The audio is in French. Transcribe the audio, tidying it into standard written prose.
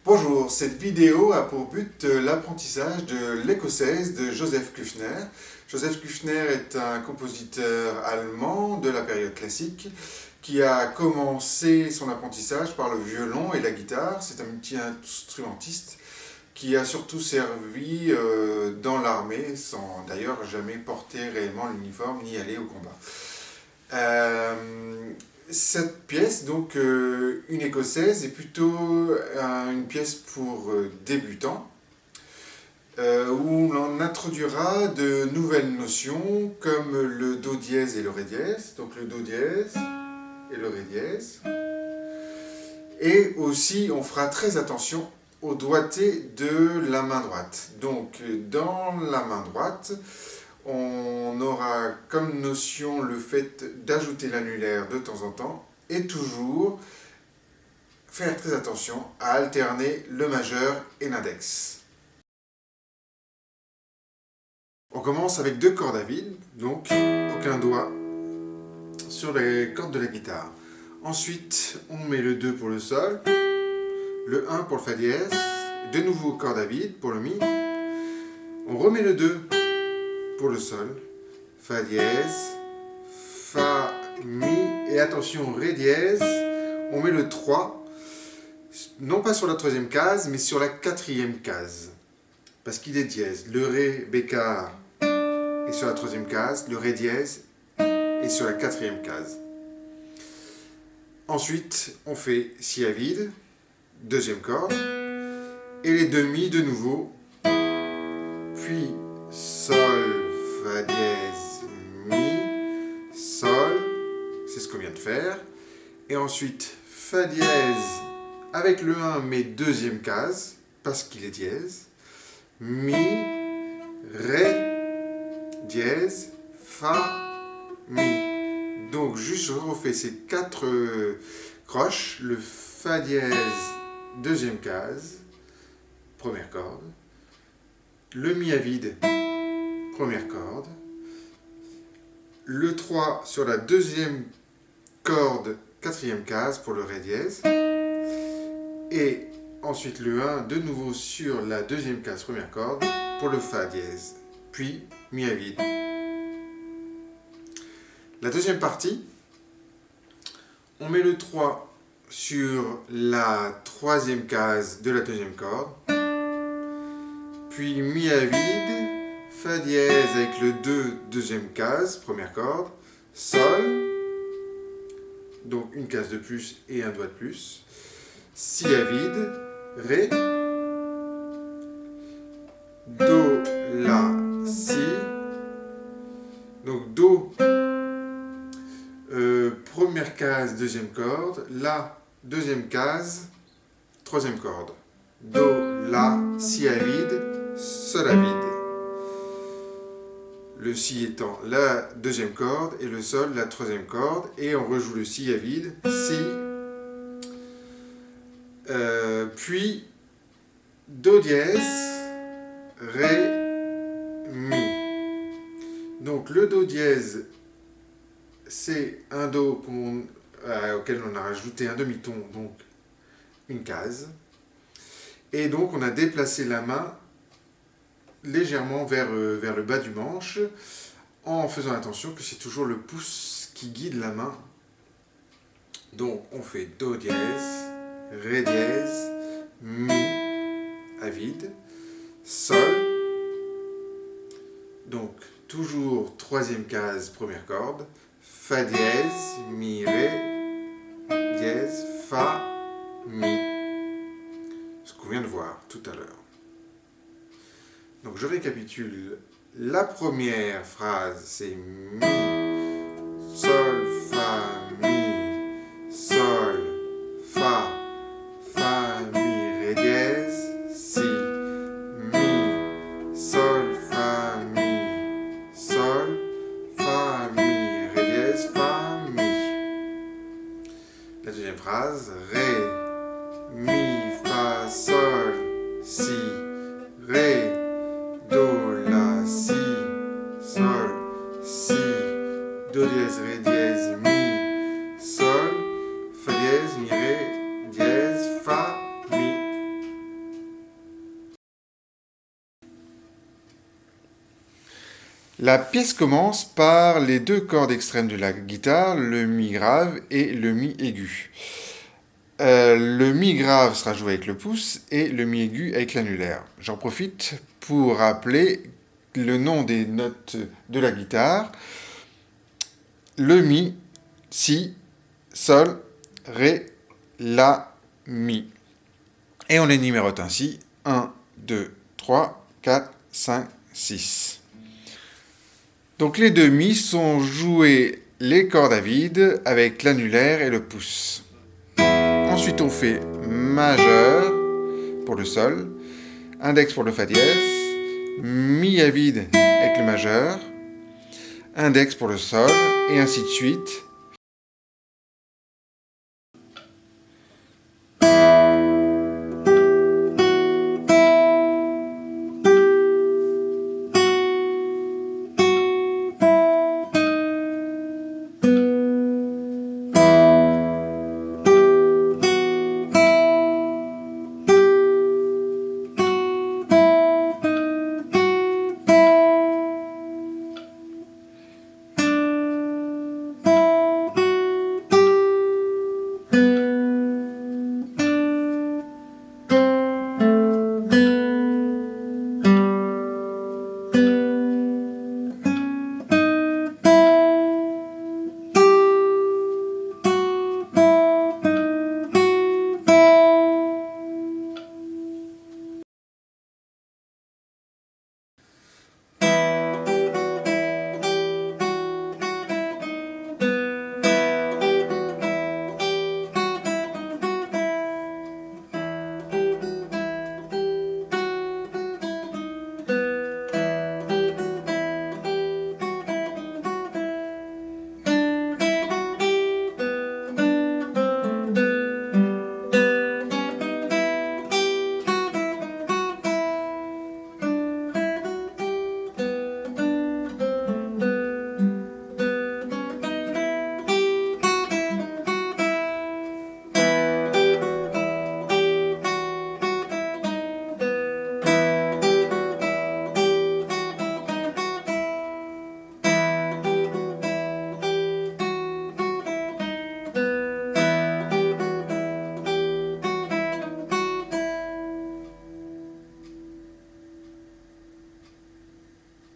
Bonjour, cette vidéo a pour but l'apprentissage de l'écossaise de Joseph Kufner. Joseph Kufner est un compositeur allemand de la période classique qui a commencé son apprentissage par le violon et la guitare. C'est un multi-instrumentiste qui a surtout servi dans l'armée sans d'ailleurs jamais porter réellement l'uniforme ni aller au combat. Cette pièce, donc une écossaise, est plutôt une pièce pour débutants, où l'on introduira de nouvelles notions comme le do dièse et le ré dièse, donc le do dièse et le ré dièse. Et aussi, on fera très attention au doigté de la main droite. Donc, dans la main droite, on aura comme notion le fait d'ajouter l'annulaire de temps en temps et toujours faire très attention à alterner le majeur et l'index. On commence avec deux cordes à vide, donc aucun doigt sur les cordes de la guitare. Ensuite, on met le 2 pour le sol, le 1 pour le fa dièse, de nouveau corde à vide pour le mi. On remet le 2 pour le sol, fa dièse, fa, mi, et attention, ré dièse, on met le 3, non pas sur la troisième case, mais sur la quatrième case, parce qu'il est dièse. Le ré bécard est sur la troisième case, le ré dièse est sur la quatrième case. Ensuite, on fait si à vide, deuxième corde, et les demi de nouveau, puis sol, fa dièse, mi, sol, c'est ce qu'on vient de faire, et ensuite fa dièse avec le 1 mais deuxième case, parce qu'il est dièse, mi, ré, dièse, fa, mi. Donc juste je refais ces 4 croches, le fa dièse, deuxième case, première corde, le mi à vide, première corde, le 3 sur la deuxième corde, quatrième case pour le ré dièse, et ensuite le 1 de nouveau sur la deuxième case, première corde pour le fa dièse, puis mi à vide. La deuxième partie, on met le 3 sur la troisième case de la deuxième corde, puis mi à vide, fa dièse avec le 2, deuxième case, première corde, sol, donc une case de plus et un doigt de plus, si à vide, ré, do, la, si, donc do, première case, deuxième corde, la, deuxième case, troisième corde, do, la, si à vide, sol à vide. Le si étant la deuxième corde et le sol la troisième corde, et on rejoue le si à vide, si, puis do dièse, ré, mi. Donc le do dièse, c'est un do auquel on a rajouté un demi-ton, donc une case, et donc on a déplacé la main légèrement vers le bas du manche, en faisant attention que c'est toujours le pouce qui guide la main. Donc on fait do dièse, ré dièse, mi à vide, sol, donc toujours troisième case, première corde, fa dièse, mi, ré, dièse, fa, mi, ce qu'on vient de voir tout à l'heure. Donc je récapitule, la première phrase c'est mi, sol, fa, mi, sol, fa, fa, mi, ré dièse, si, mi, sol, fa, mi, sol, fa, mi, ré dièse, fa, mi. La deuxième phrase, ré, mi, fa, sol, si, ré, do, la, si, sol, si, La pièce commence par les deux cordes extrêmes de la guitare, le mi grave et le mi aigu. Le mi grave sera joué avec le pouce et le mi aigu avec l'annulaire. J'en profite pour rappeler le nom des notes de la guitare. Le mi, si, sol, ré, la, mi. Et on les numérote ainsi. 1, 2, 3, 4, 5, 6. Donc les demi sont joués les cordes à vide avec l'annulaire et le pouce. Ensuite on fait majeur pour le sol, index pour le fa dièse, mi à vide avec le majeur, index pour le sol, et ainsi de suite